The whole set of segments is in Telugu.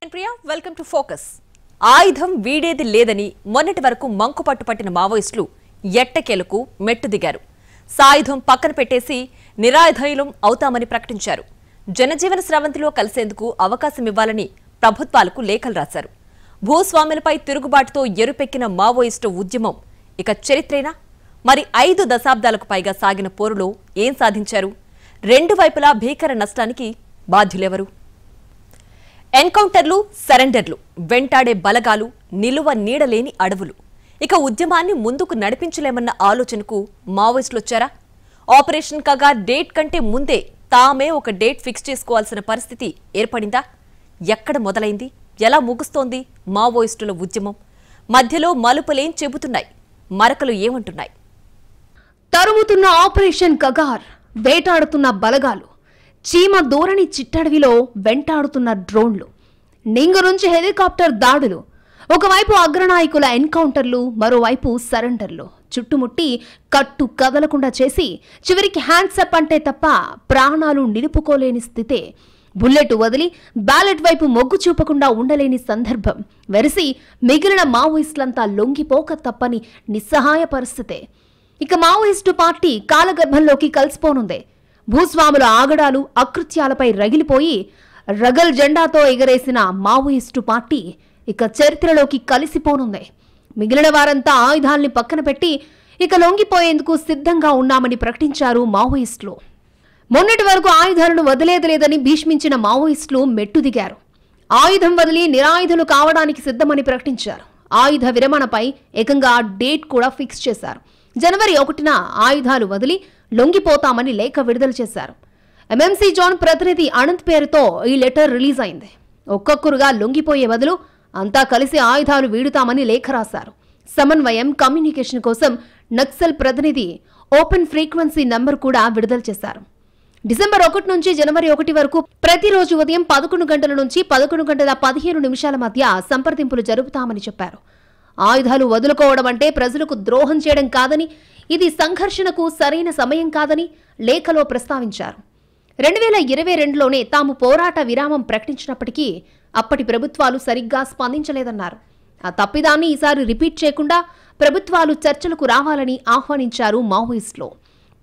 Priya welcome to focus. ఆయుధం వీడేది లేదని మొన్నటి వరకు మంకుపట్టు పట్టిన మావోయిస్టులు ఎట్టకేలకు మెట్టు దిగారు. సాయుధం పక్కన పెట్టేసి నిరాయుధయులం అవుతామని ప్రకటించారు. జనజీవన స్రవంతిలో కలిసేందుకు అవకాశం ఇవ్వాలని ప్రభుత్వాలకు లేఖలు రాశారు. భూస్వాములపై తిరుగుబాటుతో ఎరుపెక్కిన మావోయిస్టు ఉద్యమం ఇక చరిత్రేనా? మరి 5 దశాబ్దాలకు పైగా సాగిన పోరులో ఏం సాధించారు? రెండు వైపులా భీకర నష్టానికి బాధ్యులెవరు? ఎన్కౌంటర్లు, సరెండర్లు, వెంటాడే బలగాలు, నిలువ నీడలేని అడవులు. ఇక ఉద్యమాన్ని ముందుకు నడిపించలేమన్న ఆలోచనకు మావోయిస్టులొచ్చారా? ఆపరేషన్ కగార్ డేట్ కంటే ముందే తామే ఒక డేట్ ఫిక్స్ చేసుకోవాల్సిన పరిస్థితి ఏర్పడిందా? ఎక్కడ మొదలైంది? ఎలా ముగుస్తోంది మావోయిస్టుల ఉద్యమం? మధ్యలో మలుపులేం చెబుతున్నాయి? మరకలు ఏమంటున్నాయి? తరుముతున్న ఆపరేషన్ కగార్, వేటాడుతున్న బలగాలు, చీమ ధోరణి చిట్టడవిలో వెంటాడుతున్న డ్రోన్లు, నింగు నుంచి హెలికాప్టర్ దాడులు, ఒకవైపు అగ్రనాయకుల ఎన్కౌంటర్లు, మరోవైపు సరెండర్లు చుట్టుముట్టి కట్టు కదలకుండా చేసి చివరికి హ్యాండ్సప్ అంటే తప్ప ప్రాణాలు నిలుపుకోలేని స్థితే. బుల్లెట్ వదిలి బ్యాలెట్ వైపు మొగ్గు చూపకుండా ఉండలేని సందర్భం వెరసి మిగిలిన మావోయిస్టులంతా లొంగిపోక తప్పని నిస్సహాయ పరిస్థితే. ఇక మావోయిస్టు పార్టీ కాలగర్భంలోకి కలిసిపోనుందే. భూస్వాముల ఆగడాలు, అకృత్యాలపై రగిలిపోయి రగల్ జెండాతో ఎగరేసిన మావోయిస్టు పార్టీ ఇక చరిత్రలోకి కలిసిపోనుంది. మిగిలిన వారంతా ఆయుధాల్ని పక్కన పెట్టి ఇక లొంగిపోయేందుకు సిద్ధంగా ఉన్నామని ప్రకటించారు మావోయిస్టులు. మొన్నటి వరకు ఆయుధాలను వదిలేదలేదని భీష్మించిన మావోయిస్టులు మెట్టు దిగారు. ఆయుధం వదిలి నిరాయుధులు కావడానికి సిద్ధమని ప్రకటించారు. ఆయుధ విరమణపై ఏకంగా డేట్ కూడా ఫిక్స్ చేశారు. జనవరి 1న ఆయుధాలు వదిలి లొంగిపోతామని లేఖ విడుదల చేశారు. ఎంఎంసీ జాన్ ప్రతినిధి అనంత్ పేరుతో ఈ లెటర్ రిలీజ్ అయింది. ఒక్కొక్కరుగా లొంగిపోయే బదులు అంతా కలిసి ఆయుధాలు వీడుతామని లేఖ రాశారు. సమన్వయం, కమ్యూనికేషన్ కోసం నక్సల్ ప్రతినిధి ఓపెన్ ఫ్రీక్వెన్సీ నంబర్ కూడా విడుదల చేశారు. డిసెంబర్ 1 నుంచి జనవరి 1 వరకు ప్రతిరోజు ఉదయం 11 గంటల నుంచి 11 గంటల 15 నిమిషాల మధ్య సంప్రదింపులు జరుపుతామని చెప్పారు. ఆయుధాలు వదులుకోవడం అంటే ప్రజలకు ద్రోహం చేయడం కాదని, ఇది సంఘర్షణకు సరైన సమయం కాదని లేఖలో ప్రస్తావించారు. 2022లోనే తాము పోరాట విరామం ప్రకటించినప్పటికీ అప్పటి ప్రభుత్వాలు సరిగ్గా స్పందించలేదన్నారు. ఆ తప్పిదాన్ని ఈసారి రిపీట్ చేయకుండా ప్రభుత్వాలు చర్చలకు రావాలని ఆహ్వానించారు మావోయిస్టులు.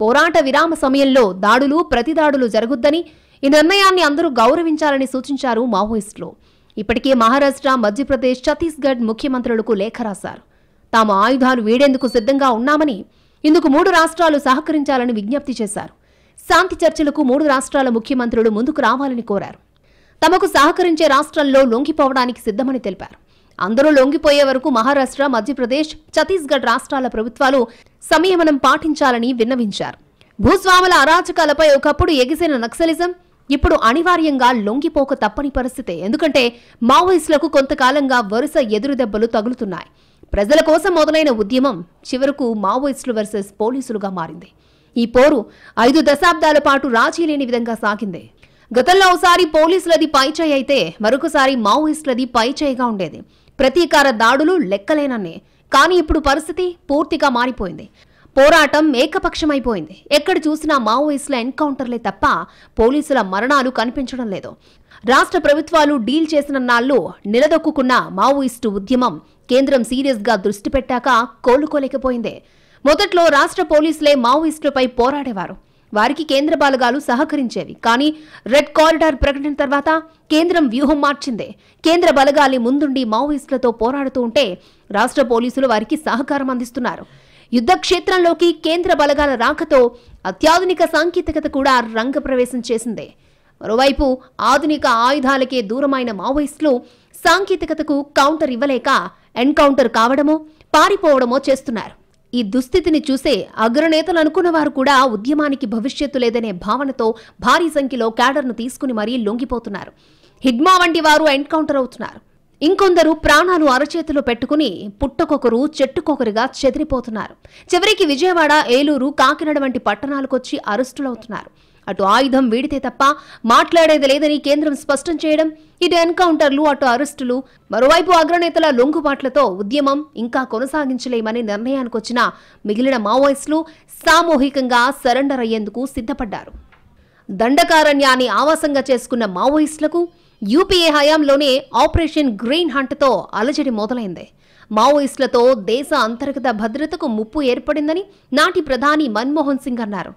పోరాట విరామ సమయంలో దాడులు, ప్రతిదాడులు జరగొద్దని, ఈ నిర్ణయాన్ని అందరూ గౌరవించాలని సూచించారు మావోయిస్టులు. ఇప్పటికే మహారాష్ట్ర, మధ్యప్రదేశ్, ఛత్తీస్గఢ్ ముఖ్యమంత్రులకు లేఖ రాశారు. తాము ఆయుధాలు వీడేందుకు సిద్ధంగా ఉన్నామని, ఇందుకు 3 రాష్ట్రాలు సహకరించాలని విజ్ఞప్తి చేశారు. శాంతి చర్చలకు 3 రాష్ట్రాల ముఖ్యమంత్రులు ముందుకు రావాలని కోరారు. తమకు సహకరించే రాష్ట్రాల్లో లొంగిపోవడానికి సిద్ధమని తెలిపారు. అందరూ లొంగిపోయే వరకు మహారాష్ట్ర, మధ్యప్రదేశ్, ఛత్తీస్గఢ్ రాష్ట్రాల ప్రభుత్వాలు సంయమనం పాటించాలని విన్నవించారు. భూస్వాముల అరాచకాలపై ఒకప్పుడు ఎగిసిన నక్సలిజం ఇప్పుడు అనివార్యంగా లొంగిపోక తప్పని పరిస్థితే. ఎందుకంటే మావోయిస్టులకు కొంతకాలంగా వరుస ఎదురుదెబ్బలు తగులుతున్నాయి. ప్రజల కోసం మొదలైన ఉద్యమం చివరకు మావోయిస్టులు వర్సెస్ పోలీసులుగా మారింది. ఈ పోరు 5 దశాబ్దాల పాటు రాజీ లేని విధంగా సాగింది. గతంలో ఒకసారి పోలీసులది పైచేయి అయితే మరొకసారి మావోయిస్టులది పైచేయిగా ఉండేది. ప్రతీకార దాడులు లెక్కలేనన్నే. కానీ ఇప్పుడు పరిస్థితి పూర్తిగా మారిపోయింది. పోరాటం ఏకపక్షమైపోయింది. ఎక్కడ చూసినా మావోయిస్టుల ఎన్కౌంటర్లే తప్ప పోలీసుల మరణాలు కనిపించడం లేదు. రాష్ట్ర ప్రభుత్వాలు డీల్ చేసిన నాళ్ళు నిలదొక్కున్న మావోయిస్టు ఉద్యమం కేంద్రం సీరియస్ గా దృష్టి పెట్టాక కోలుకోలేకపోయింది. మొదట్లో రాష్ట్ర పోలీసులే మావోయిస్టులపై పోరాడేవారు. వారికి కేంద్ర బలగాలు సహకరించేవి. కానీ రెడ్ కారిడార్ ప్రకటన తర్వాత కేంద్రం వ్యూహం మార్చింది. కేంద్ర బలగాల్ని ముందుండి మావోయిస్టులతో పోరాడుతూ ఉంటే రాష్ట్ర పోలీసులు వారికి సహకారం అందిస్తున్నారు. యుద్ధ క్షేత్రంలోకి కేంద్ర బలగాల రాకతో అత్యాధునిక సాంకేతికత కూడా రంగప్రవేశం చేసింది. మరోవైపు ఆధునిక ఆయుధాలకే దూరమైన మావోయిస్టులు సాంకేతికతకు కౌంటర్ ఇవ్వలేక ఎన్కౌంటర్ కావడమో, పారిపోవడమో చేస్తున్నారు. ఈ దుస్థితిని చూసే అగ్రనేతలు అనుకున్న వారు కూడా ఉద్యమానికి భవిష్యత్తు లేదనే భావనతో భారీ సంఖ్యలో క్యాడర్ను తీసుకుని మరీ లొంగిపోతున్నారు. హిడ్మా వంటి వారు ఎన్కౌంటర్ అవుతున్నారు. ఇంకొందరు ప్రాణాలు అరచేతిలో పెట్టుకుని పుట్టకొకరు చెట్టుకొకరుగా చెదిరిపోతున్నారు. చివరికి విజయవాడ, ఏలూరు, కాకినాడ వంటి పట్టణాలకొచ్చి అరెస్టులవుతున్నారు. అటు ఆయుధం వీడితే తప్ప మాట్లాడేది లేదని కేంద్రం స్పష్టం చేయడం, ఇటు ఎన్కౌంటర్లు, అటు అరెస్టులు, మరోవైపు అగ్రనేతల లొంగుబాట్లతో ఉద్యమం ఇంకా కొనసాగించలేమని నిర్ణయానికొచ్చిన మిగిలిన మావోయిస్టులు సామూహికంగా సరెండర్ అయ్యేందుకు సిద్ధపడ్డారు. దండకారణ్యాన్ని ఆవాసంగా చేసుకున్న మావోయిస్టులకు యూపీఏ హయాంలోనే ఆపరేషన్ గ్రీన్ హంట్తో అలజడి మొదలైంది. మావోయిస్టులతో దేశ అంతర్గత భద్రతకు ముప్పు ఏర్పడిందని నాటి ప్రధాని మన్మోహన్ సింగ్ అన్నారు.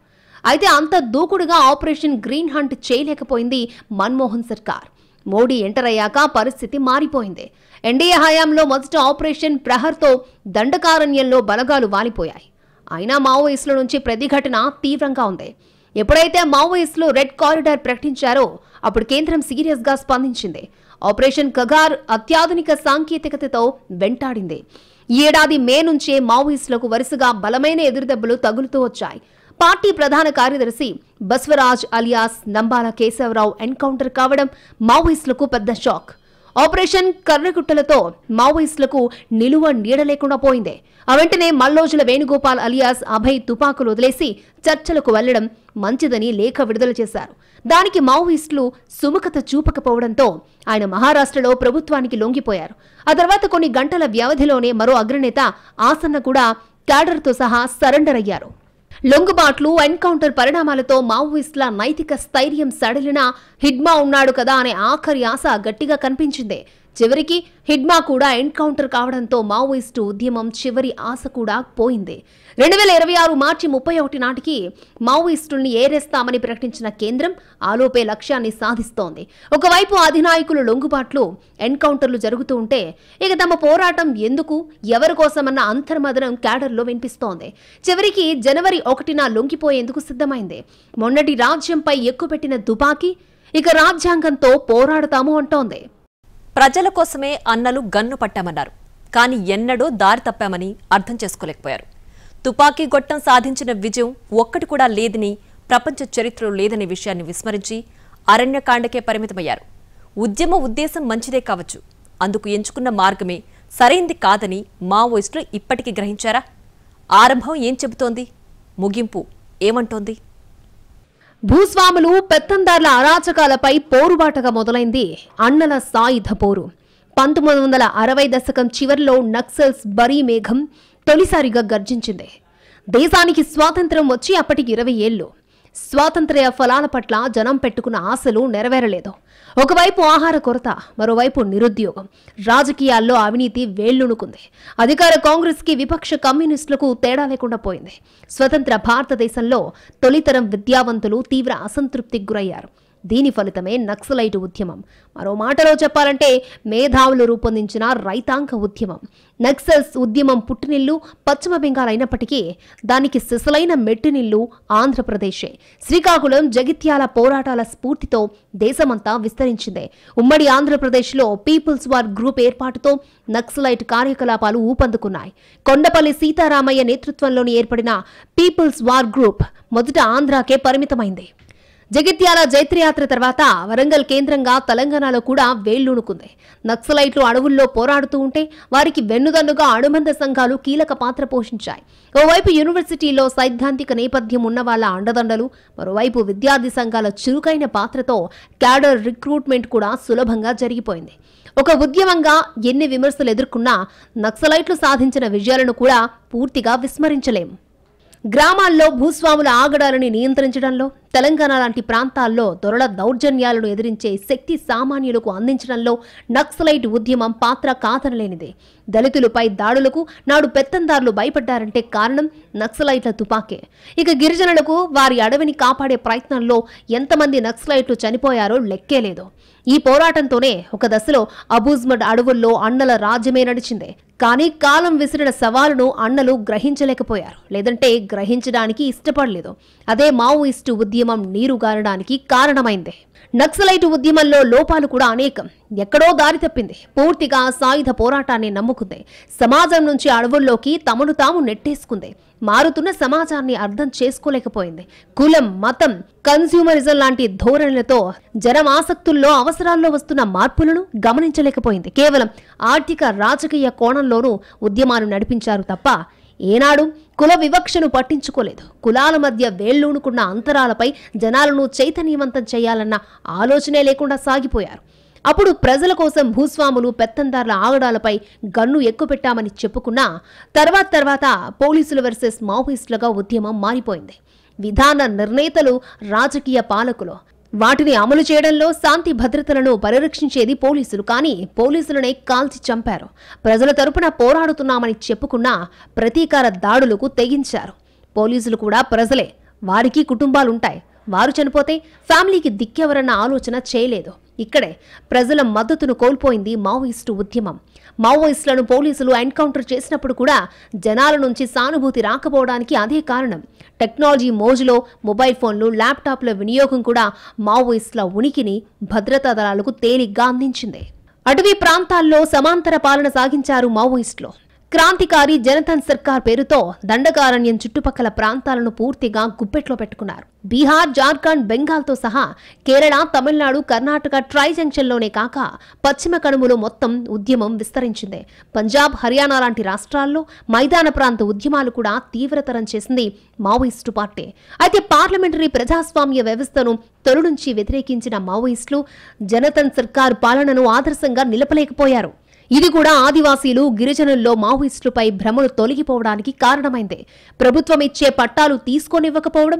అయితే అంత దూకుడుగా ఆపరేషన్ గ్రీన్ హంట్ చేయలేకపోయింది మన్మోహన్ సర్కార్. మోడీ ఎంటర్ అయ్యాక పరిస్థితి మారిపోయింది. ఎన్డీఏ హయాంలో మొదట ఆపరేషన్ ప్రహర్తో దండకారణ్యంలో బలగాలు వాలిపోయాయి. అయినా మావోయిస్టుల నుంచి ప్రతిఘటన తీవ్రంగా ఉంది. ఎప్పుడైతే మావోయిస్టులు రెడ్ కారిడార్ ప్రకటించారో అప్పుడు కేంద్రం సీరియస్గా స్పందించింది. ఆపరేషన్ కగార్ అత్యాధునిక సాంకేతికతతో వెంటాడింది. ఈ ఏడాది మే నుంచే మావోయిస్టులకు వరుసగా బలమైన ఎదురుదెబ్బలు తగులుతూ వచ్చాయి. పార్టీ ప్రధాన కార్యదర్శి బస్వరాజ్ అలియాస్ నంబాల కేశవరావు ఎన్కౌంటర్ కావడం మావోయిస్టులకు పెద్ద షాక్. ఆపరేషన్ కర్రగుట్టలతో మావోయిస్టులకు నిలువ నీడ లేకుండా పోయింది. ఆ వెంటనే మల్లోజుల వేణుగోపాల్ అలియాస్ అభయ్ తుపాకులు వదిలేసి చర్చలకు వెళ్లడం మంచిదని లేఖ విడుదల చేశారు. దానికి మావోయిస్టులు సుముఖత చూపకపోవడంతో ఆయన మహారాష్ట్రలో ప్రభుత్వానికి లొంగిపోయారు. ఆ తర్వాత కొన్ని గంటల వ్యవధిలోనే మరో అగ్రనేత ఆసన్న కూడా క్యాడర్తో సహా సరెండర్ అయ్యారు. లొంగుబాట్లు, ఎన్కౌంటర్ పరిణామాలతో మావోయిస్టుల నైతిక స్థైర్యం సడలినా హిడ్మా ఉన్నాడు కదా అనే ఆఖరి ఆశ గట్టిగా కనిపించింది. చివరికి హిడ్మా కూడా ఎన్కౌంటర్ కావడంతో మావోయిస్టు ఉద్యమం చివరి ఆశ కూడా పోయింది. 2026 మార్చి 31 నాటికి మావోయిస్టుల్ని ఏరేస్తామని ప్రకటించిన కేంద్రం ఆలోపే లక్ష్యాన్ని సాధిస్తోంది. ఒకవైపు అధినాయకులు లొంగుబాట్లు, ఎన్కౌంటర్లు జరుగుతూ ఉంటే ఇక తమ పోరాటం ఎందుకు, ఎవరి కోసమన్న అంతర్మదనం క్యాడర్లో వినిపిస్తోంది. చివరికి జనవరి 1న లొంగిపోయేందుకు సిద్ధమైంది. మొన్నటి రాజ్యంపై ఎక్కుపెట్టిన తుపాకీ ఇక రాజ్యాంగంతో పోరాడతాము అంటోంది. ప్రజల కోసమే అన్నలు గన్ను పట్టామన్నారు. కానీ ఎన్నడూ దారి తప్పామని అర్థం చేసుకోలేకపోయారు. తుపాకీ గొట్టం సాధించిన విజయం ఒక్కటి కూడా లేదని, ప్రపంచ చరిత్రలో లేదనే విషయాన్ని విస్మరించి అరణ్యకాండకే పరిమితమయ్యారు. ఉద్యమ ఉద్దేశం మంచిదే కావచ్చు, అందుకు ఎంచుకున్న మార్గమే సరైంది కాదని మావోయిస్టులు ఇప్పటికీ గ్రహించారా? ఆరంభం ఏం చెబుతోంది? ముగింపు ఏమంటోంది? భూస్వాములు, పెత్తందార్ల అరాచకాలపై పోరుబాటగా మొదలైంది అన్నల సాయుధ పోరు. 1960 దశకం చివరిలో నక్సల్స్ బరీ మేఘం తొలిసారిగా గర్జించింది. దేశానికి స్వాతంత్ర్యం వచ్చి అప్పటికి 20 ఏళ్లు. స్వాతంత్ర్య ఫలాల పట్ల జనం పెట్టుకున్న ఆశలు నెరవేరలేదు. ఒకవైపు ఆహార కొరత, మరోవైపు నిరుద్యోగం, రాజకీయాల్లో అవినీతి వేళ్లునుకుంది. అధికార కాంగ్రెస్కి విపక్ష కమ్యూనిస్టులకు తేడా లేకుండా పోయింది. స్వతంత్ర భారతదేశంలో తొలితరం విద్యావంతులు తీవ్ర అసంతృప్తికి గురయ్యారు. దీని ఫలితమే నక్సలైట్ ఉద్యమం. మరో మాటలో చెప్పాలంటే మేధావులు రూపొందించిన రైతాంగ ఉద్యమం. నక్సల్స్ ఉద్యమం పుట్టినిల్లు పశ్చిమ బెంగాల్ అయినప్పటికీ దానికి సిసలైన మెట్టినిల్లు ఆంధ్రప్రదేశే. శ్రీకాకుళం, జగిత్యాల పోరాటాల స్ఫూర్తితో దేశమంతా విస్తరించింది. ఉమ్మడి ఆంధ్రప్రదేశ్లో పీపుల్స్ వార్ గ్రూప్ ఏర్పాటుతో నక్సలైట్ కార్యకలాపాలు ఊపందుకున్నాయి. కొండపల్లి సీతారామయ్య నేతృత్వంలోని ఏర్పడిన పీపుల్స్ వార్ గ్రూప్ మొదట ఆంధ్రాకే పరిమితమైంది. జగిత్యాల జైత్రయాత్ర తర్వాత వరంగల్ కేంద్రంగా తెలంగాణలో కూడా వేళ్లూనుకుంది. నక్సలైట్లు అడవుల్లో పోరాడుతూ ఉంటే వారికి వెన్నుదన్నుగా అనుబంధ సంఘాలు కీలక పాత్ర పోషించాయి. ఓవైపు యూనివర్సిటీలో సైద్ధాంతిక నేపథ్యం ఉన్న వాళ్ల అండదండలు, మరోవైపు విద్యార్థి సంఘాల చురుకైన పాత్రతో క్యాడర్ రిక్రూట్మెంట్ కూడా సులభంగా జరిగిపోయింది. ఒక ఉద్యమంగా ఎన్ని విమర్శలు ఎదుర్కొన్నా నక్సలైట్లు సాధించిన విజయాలను కూడా పూర్తిగా విస్మరించలేము. గ్రామాల్లో భూస్వాముల ఆగడాలని నియంత్రించడంలో, తెలంగాణ లాంటి ప్రాంతాల్లో దొరల దౌర్జన్యాలను ఎదిరించే శక్తి సామాన్యులకు అందించడంలో నక్సలైట్ ఉద్యమం పాత్ర కాదనలేనిదే. దళితులపై దాడులకు నాడు పెత్తందారులు భయపడ్డారంటే కారణం నక్సలైట్ల తుపాకే. ఇక గిరిజనులకు వారి అడవిని కాపాడే ప్రయత్నంలో ఎంతమంది నక్సలైట్లు చనిపోయారో లెక్కేలేదు. ఈ పోరాటంతోనే ఒక దశలో అబూజ్మడ్ అడవుల్లో అన్నల రాజ్యమే నడిచింది. కానీ కాలం విసిరిన సవాలును అన్నలు గ్రహించలేకపోయారు, లేదంటే గ్రహించడానికి ఇష్టపడలేదు. అదే మావోయిస్టు ఉద్యమం నీరుగారడానికి కారణమైంది. నక్సలైట్ ఉద్యమంలో లోపాలు కూడా అనేకం. ఎక్కడో దారి తప్పింది. పూర్తిగా సాయుధ పోరాటాన్ని నమ్ముకుంది. సమాజం నుంచి అడవుల్లోకి తమను తాము నెట్టేసుకుంది. మారుతున్న సమాజాన్ని అర్థం చేసుకోలేకపోయింది. కులం, మతం, కన్స్యూమరిజం లాంటి ధోరణులతో జనం ఆసక్తుల్లో, అవసరాల్లో వస్తున్న మార్పులను గమనించలేకపోయింది. కేవలం ఆర్థిక, రాజకీయ కోణంలోనూ ఉద్యమాలు నడిపించారు తప్ప ఏనాడు కుల వివక్షను పట్టించుకోలేదు. కులాల మధ్య వేళ్లూనుకున్న అంతరాలపై జనాలను చైతన్యవంతం చేయాలన్న ఆలోచనే లేకుండా సాగిపోయారు. అప్పుడు ప్రజల కోసం భూస్వాములు, పెత్తందార్ల ఆగడాలపై గన్ను ఎక్కుపెట్టామని చెప్పుకున్నా తర్వాత పోలీసులు వర్సెస్ మావోయిస్టులుగా ఉద్యమం మారిపోయింది. విధాన నిర్ణేతలు, రాజకీయ పాలకులు వాటిని అమలు చేయడంలో శాంతి భద్రతలను పరిరక్షించేది పోలీసులు. కానీ పోలీసులనే కాల్చి చంపారు. ప్రజల తరపున పోరాడుతున్నామని చెప్పుకున్నా ప్రతీకార దాడులకు తెగించారు. పోలీసులు కూడా ప్రజలే, వారికి కుటుంబాలుంటాయి. వారు చనిపోతే ఫ్యామిలీకి దిక్కెవరన్న ఆలోచన చేయలేదు. ఇక్కడే ప్రజల మద్దతును కోల్పోయింది మావోయిస్టు ఉద్యమం. మావోయిస్టులను పోలీసులు ఎన్కౌంటర్ చేసినప్పుడు కూడా జనాల నుంచి సానుభూతి రాకపోవడానికి అదే కారణం. టెక్నాలజీ మోజులో మొబైల్ ఫోన్లు, ల్యాప్టాప్ల వినియోగం కూడా మావోయిస్టుల ఉనికిని భద్రతా దళాలకు తేలిగ్గా అందించింది. అటవీ ప్రాంతాల్లో సమాంతర పాలన సాగించారు మావోయిస్టులు. క్రాంతికారి జనతన్ సర్కార్ పేరుతో దండకారణ్యం చుట్టుపక్కల ప్రాంతాలను పూర్తిగా గుప్పెట్లో పెట్టుకున్నారు. బీహార్, జార్ఖండ్, బెంగాల్తో సహా కేరళ, తమిళనాడు, కర్ణాటక ట్రై జంక్షన్లోనే కాక పశ్చిమ కనుమలు మొత్తం ఉద్యమం విస్తరించింది. పంజాబ్, హర్యానా లాంటి రాష్ట్రాల్లో మైదాన ప్రాంత ఉద్యమాలు కూడా తీవ్రతరం చేసింది మావోయిస్టు పార్టీ. అయితే పార్లమెంటరీ ప్రజాస్వామ్య వ్యవస్థను తొలి నుంచి వ్యతిరేకించిన మావోయిస్టులు జనతన్ సర్కార్ పాలనను ఆదర్శంగా నిలపలేకపోయారు. ఇది కూడా ఆదివాసీలు, గిరిజనుల్లో మావోయిస్టులపై భ్రమలు తొలగిపోవడానికి కారణమైంది. ప్రభుత్వం ఇచ్చే పట్టాలు తీసుకోనివ్వకపోవడం,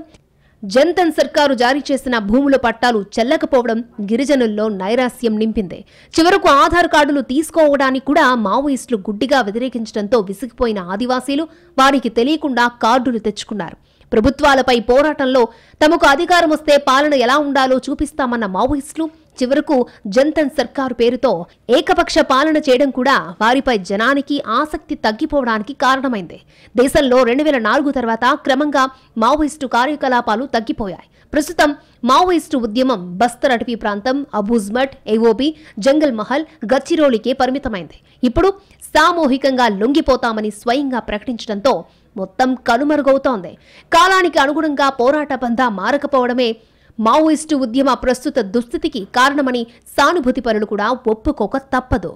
జనతన్ సర్కారు జారీ చేసిన భూముల పట్టాలు చెల్లకపోవడం గిరిజనుల్లో నైరాస్యం నింపింది. చివరకు ఆధార్ కార్డులు తీసుకోవడానికి కూడా మావోయిస్టులు గుడ్డిగా వ్యతిరేకించడంతో విసిగిపోయిన ఆదివాసీలు వారికి తెలియకుండా కార్డులు తెచ్చుకున్నారు. ప్రభుత్వాలపై పోరాటంలో తమకు అధికారం వస్తే పాలన ఎలా ఉండాలో చూపిస్తామన్న మావోయిస్టులు చివరకు జనతన్ సర్కారు పేరుతో ఏకపక్ష పాలన చేయడం కూడా వారిపై జనానికి ఆసక్తి తగ్గిపోవడానికి కారణమైంది. దేశంలో 2004 తర్వాత క్రమంగా మావోయిస్టు కార్యకలాపాలు తగ్గిపోయాయి. ప్రస్తుతం మావోయిస్టు ఉద్యమం బస్తర్ అటవీ ప్రాంతం, అబూజ్మఠ్, ఏఓబి, జంగల్ మహల్, గచ్చిరోలికే పరిమితమైంది. ఇప్పుడు సామూహికంగా లొంగిపోతామని స్వయంగా ప్రకటించడంతో మొత్తం కనుమరుగవుతోంది. కాలానికి అనుగుణంగా పోరాట బంధ మారకపోవడమే మావోయిస్టు ఉద్యమ ప్రస్తుత దుస్థితికి కారణమని సానుభూతి పరులు కూడా ఒప్పుకోక తప్పదు.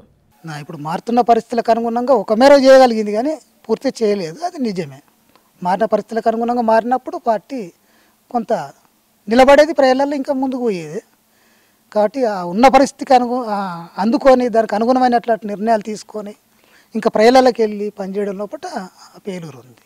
ఇప్పుడు మారుతున్న పరిస్థితులకు అనుగుణంగా ఒక మేర చేయగలిగింది కానీ పూర్తి చేయలేదు, అది నిజమే. మారిన పరిస్థితులకు అనుగుణంగా మారినప్పుడు పార్టీ కొంత నిలబడేది, ప్రజలలో ఇంకా ముందుకు పోయేది. కాబట్టి ఆ ఉన్న పరిస్థితికి అందుకొని దానికి అనుగుణమైనట్లు నిర్ణయాలు తీసుకొని ఇంకా ప్రజలకి వెళ్ళి పనిచేయడం లోపల పేలూరు ఉంది.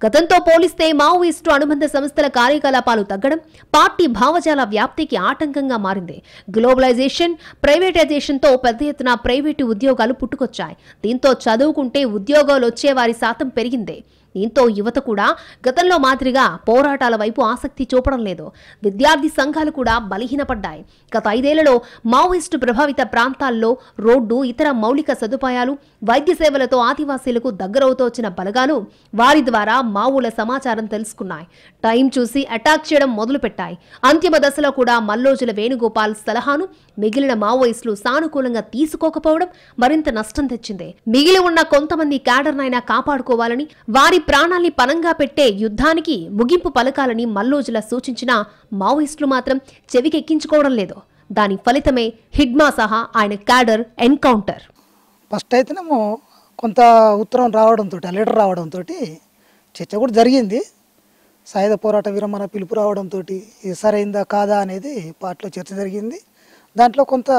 గతంతో పోలిస్తే మావోయిస్టు అనుబంధ సంస్థల కార్యకలాపాలు తగ్గడం పార్టీ భావజాల వ్యాప్తికి ఆటంకంగా మారింది. గ్లోబలైజేషన్, ప్రైవేటైజేషన్తో పెద్ద ఎత్తున ప్రైవేటు ఉద్యోగాలు పుట్టుకొచ్చాయి. దీంతో చదువుకుంటే ఉద్యోగాలు వచ్చే వారి శాతం పెరిగింది. దీంతో యువత కూడా గతంలో మాదిరిగా పోరాటాల వైపు ఆసక్తి చూపడం లేదు. విద్యార్థి సంఘాలు కూడా బలహీనపడ్డాయి. గత 5 ఏళ్లలో మావోయిస్టు ప్రభావిత ప్రాంతాల్లో రోడ్డు, ఇతర మౌలిక సదుపాయాలు, వైద్య సేవలతో ఆదివాసీలకు దగ్గరవుతూ వచ్చిన బలగాలు వారి ద్వారా మావోల సమాచారం తెలుసుకున్నాయి. టైం చూసి అటాక్ చేయడం మొదలుపెట్టాయి. అంతిమ దశలో కూడా మల్లోజుల వేణుగోపాల్ సలహాను మిగిలిన మావోయిస్టులు సానుకూలంగా తీసుకోకపోవడం మరింత నష్టం తెచ్చింది. మిగిలి ఉన్న కొంతమంది క్యాడర్నైనా కాపాడుకోవాలని, వారి ప్రాణాల్ని పనంగా పెట్టే యుద్ధానికి ముగింపు పలకాలని మల్లోజుల సూచించిన మావోయిస్టులు మాత్రం చెవికెక్కించుకోవడం లేదు. దాని ఫలితమే హిడ్మా సహా ఆయన క్యాడర్ ఎన్కౌంటర్. ఫస్ట్ అయితేనేమో కొంత ఉత్తరం రావడంతో, లెటర్ రావడంతో చర్చ కూడా జరిగింది. సాయుధ పోరాట విరమణ పిలుపు రావడంతో ఇది సరైందా కాదా అనేది పార్టీలో చర్చ జరిగింది. దాంట్లో కొంత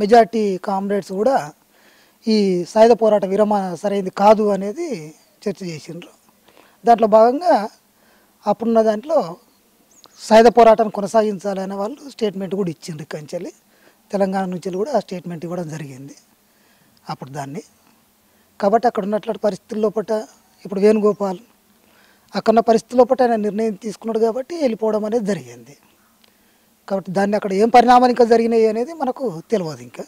మెజార్టీ కామ్రేడ్స్ కూడా ఈ సాయుధ పోరాట విరమణ సరైంది కాదు అనేది చర్చ చేసిండ్రు. దాంట్లో భాగంగా అప్పుడున్న దాంట్లో సాయుధ పోరాటాన్ని కొనసాగించాలనే వాళ్ళు స్టేట్మెంట్ కూడా ఇచ్చిండ్రు. కంచెల్లి తెలంగాణ నుంచి కూడా ఆ స్టేట్మెంట్ ఇవ్వడం జరిగింది అప్పుడు దాన్ని. కాబట్టి అక్కడ ఉన్నట్లు పరిస్థితుల లోపల ఇప్పుడు వేణుగోపాల్ అక్కడున్న పరిస్థితుల లోపల ఆయన నిర్ణయం తీసుకున్నాడు కాబట్టి వెళ్ళిపోవడం అనేది జరిగింది. కాబట్టి దాన్ని అక్కడ ఏం పరిణామాలు ఇంకా జరిగినాయి అనేది మనకు తెలియదు. ఇంకా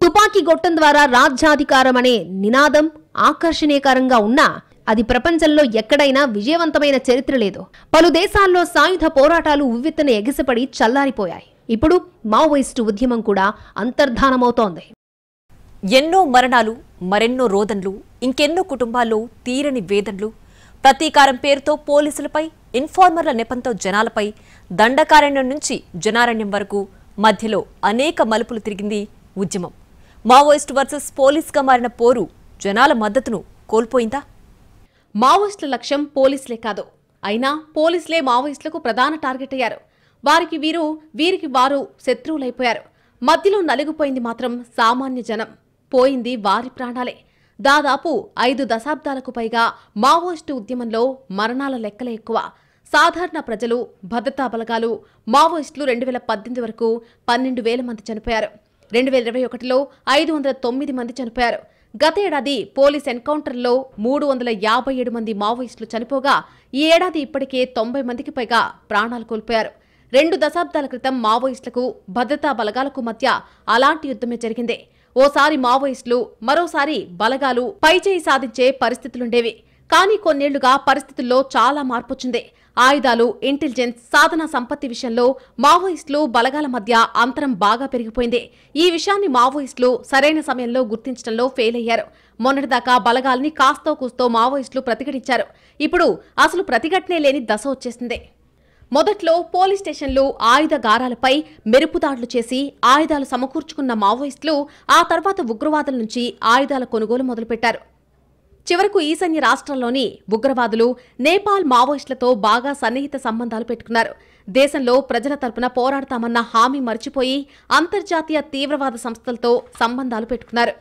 తుపాకీ గొట్టం ద్వారా రాజ్యాధికారం అనే నినాదం ఆకర్షణీయకరంగా ఉన్నా అది ప్రపంచంలో ఎక్కడైనా విజయవంతమైన చరిత్ర లేదు. పలు దేశాల్లో సాయుధ పోరాటాలు ఉవ్వెత్తున ఎగిసిపడి చల్లారిపోయాయి. ఇప్పుడు మావోయిస్టు ఉద్యమం కూడా అంతర్ధానమవుతోంది. ఎన్నో మరణాలు, మరెన్నో రోదన్లు, ఇంకెన్నో కుటుంబాల్లో తీరని వేదనలు, ప్రతీకారం పేరుతో పోలీసులపై, ఇన్ఫార్మర్ల నెపంతో జనాలపై, దండకారణ్యం నుంచి జనారణ్యం వరకు మధ్యలో అనేక మలుపులు తిరిగింది ఉద్యమం. మావోయిస్టు వర్సెస్ పోలీస్గా మారిన పోరు జనాల మద్దతును కోల్పోయిందా? మావోయిస్టుల లక్ష్యం పోలీసులే కాదు, అయినా పోలీసులే మావోయిస్టులకు ప్రధాన టార్గెట్ అయ్యారు. వీరికి వారు శత్రువులైపోయారు. మధ్యలో నలిగిపోయింది మాత్రం సామాన్య జనం. పోయింది వారి ప్రాణాలే. దాదాపు 5 దశాబ్దాలకు పైగా మావోయిస్టు ఉద్యమంలో మరణాల లెక్కలే ఎక్కువ. సాధారణ ప్రజలు, భద్రతా బలగాలు, మావోయిస్టులు 2018 వరకు 12,000 మంది చనిపోయారు. 2021లో 509 మంది చనిపోయారు. గత ఏడాది పోలీస్ ఎన్కౌంటర్లో 357 మంది మావోయిస్టులు చనిపోగా ఈ ఏడాది ఇప్పటికే 90 మందికి పైగా ప్రాణాలు కోల్పోయారు. 2 దశాబ్దాల క్రితం మావోయిస్టులకు, భద్రతా బలగాలకు మధ్య అలాంటి యుద్ధమే జరిగింది. ఓసారి మావోయిస్టులు, మరోసారి బలగాలు పైచేయి సాధించే పరిస్థితులుండేవి. కానీ కొన్నేళ్లుగా పరిస్థితుల్లో చాలా మార్పొచ్చింది. ఆయుధాలు, ఇంటెలిజెన్స్, సాధన సంపత్తి విషయంలో మావోయిస్టులు, బలగాల మధ్య అంతరం బాగా పెరిగిపోయింది. ఈ విషయాన్ని మావోయిస్టులు సరైన సమయంలో గుర్తించడంలో ఫెయిల్ అయ్యారు. మొన్నటిదాకా బలగాల్ని కాస్తో కూస్తో మావోయిస్టులు ప్రతిఘటించారు. ఇప్పుడు అసలు ప్రతిఘటనే లేని దశ వచ్చేసింది. మొదట్లో పోలీస్ స్టేషన్లు, ఆయుధగారాలపై మెరుపుదాడులు చేసి ఆయుధాలు సమకూర్చుకున్న మావోయిస్టులు ఆ తర్వాత ఉగ్రవాదుల నుంచి ఆయుధాల కొనుగోలు మొదలుపెట్టారు. చివరకు ఈశాన్య రాష్ట్రాల్లోని ఉగ్రవాదులు నేపాల్ మావోయిస్టులతో బాగా సన్నిహిత సంబంధాలు పెట్టుకున్నారు. దేశంలో ప్రజల తరపున పోరాడతామన్న హామీ మర్చిపోయి అంతర్జాతీయ తీవ్రవాద సంస్థలతో సంబంధాలు పెట్టుకున్నారు.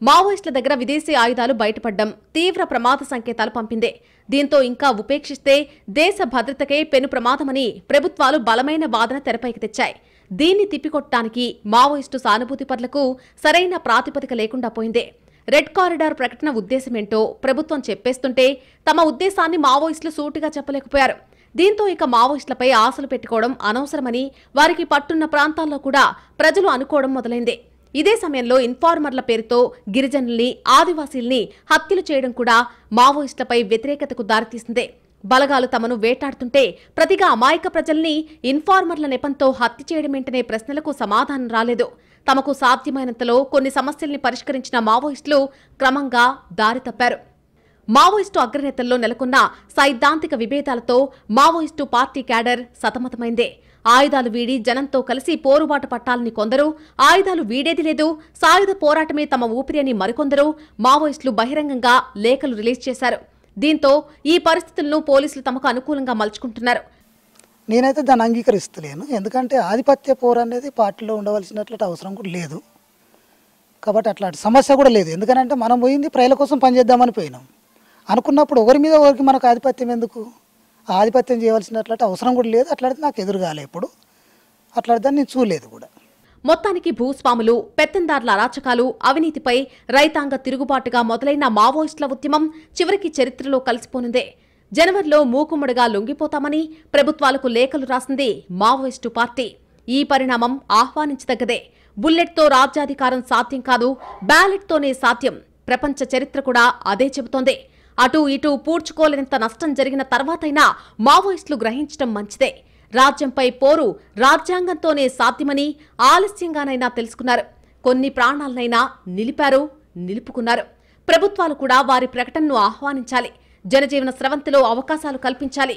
మావోయిస్టుల దగ్గర విదేశీ ఆయుధాలు బయటపడ్డం తీవ్ర ప్రమాద సంకేతాలు పంపింది. దీంతో ఇంకా ఉపేక్షిస్తే దేశ భద్రతకే పెను ప్రమాదమని ప్రభుత్వాలు బలమైన వాదన తెరపైకి తెచ్చాయి. దీన్ని తిప్పికొట్టడానికి మావోయిస్టు సానుభూతిపరులకు సరైన ప్రాతిపదిక లేకుండా పోయింది. రెడ్ కారిడార్ ప్రకటన ఉద్దేశమేంటో ప్రభుత్వం చెప్పేస్తుంటే తమ ఉద్దేశాన్ని మావోయిస్టులు సూటిగా చెప్పలేకపోయారు. దీంతో ఇక మావోయిస్టులపై ఆశలు పెట్టుకోవడం అనవసరమని వారికి పట్టున్న ప్రాంతాల్లో కూడా ప్రజలు అనుకోవడం మొదలైంది. ఇదే సమయంలో ఇన్ఫార్మర్ల పేరుతో గిరిజనుల్ని, ఆదివాసీల్ని హత్యలు చేయడం కూడా మావోయిస్టులపై వ్యతిరేకతకు దారితీసింది. బలగాలు తమను వేటాడుతుంటే ప్రతిగా అమాయక ప్రజల్ని ఇన్ఫార్మర్ల నెపంతో హత్య చేయడమేంటనే ప్రశ్నలకు సమాధానం రాలేదు. తమకు సాధ్యమైనంతలో కొన్ని సమస్యల్ని పరిష్కరించిన మావోయిస్టులు క్రమంగా దారి తప్పారు. మావోయిస్టు అగ్రనేతల్లో నెలకొన్న సైద్ధాంతిక విభేదాలతో మావోయిస్టు పార్టీ క్యాడర్ సతమతమైందే. ఆయుధాలు వీడి జనంతో కలిసి పోరుబాటు పట్టాలని కొందరు, ఆయుధాలు వీడేది లేదు, సాయుధ పోరాటమే తమ ఊపిరి అని మరికొందరు మావోయిస్టులు బహిరంగంగా లేఖలు రిలీజ్ చేశారు. దీంతో ఈ పరిస్థితులను పోలీసులు తమకు అనుకూలంగా మలుచుకుంటున్నారు. నేనైతే దాన్ని అంగీకరిస్తలేను. ఎందుకంటే ఆధిపత్య పోరు అనేది పార్టీలో ఉండవలసినట్లు అవసరం కూడా లేదు. కాబట్టి అట్లాంటి సమస్య కూడా లేదు. ఎందుకంటే మనం పోయింది ప్రజల కోసం పనిచేద్దామని పోయినాం. అనుకున్నప్పుడు ఒకరి మీద ఒకరికి మనకు ఆధిపత్యం ఎందుకు? ఆధిపత్యం చేయవలసినట్లు అవసరం కూడా లేదు. అట్లాంటిది నాకు ఎదురుగాలే. ఎప్పుడు అట్లాంటిది నేను చూడలేదు కూడా. మొత్తానికి భూస్వాములు, పెత్తందార్ల అరాచకాలు, అవినీతిపై రైతాంగ తిరుగుబాటుగా మొదలైన మావోయిస్టుల ఉద్యమం చివరికి చరిత్రలో కలిసిపోనుందే. జనవరిలో మూకుమ్మడిగా లొంగిపోతామని ప్రభుత్వాలకు లేఖలు రాసింది మావోయిస్టు పార్టీ. ఈ పరిణామం ఆహ్వానించదగ్గదే. బుల్లెట్తో రాజ్యాధికారం సాధ్యం కాదు, బ్యాలెట్తోనే సాధ్యం. ప్రపంచ చరిత్ర కూడా అదే చెబుతోంది. అటూ ఇటూ పూడ్చుకోలేనంత నష్టం జరిగిన తర్వాతైనా మావోయిస్టులు గ్రహించడం మంచిదే. రాజ్యంపై పోరు రాజ్యాంగంతోనే సాధ్యమని ఆలస్యంగానైనా తెలుసుకున్నారు. కొన్ని ప్రాణాలనైనా నిలిపారు, నిలుపుకున్నారు. ప్రభుత్వాలు కూడా వారి ప్రకటనను ఆహ్వానించాలి. జనజీవన స్రవంతిలో అవకాశాలు కల్పించాలి.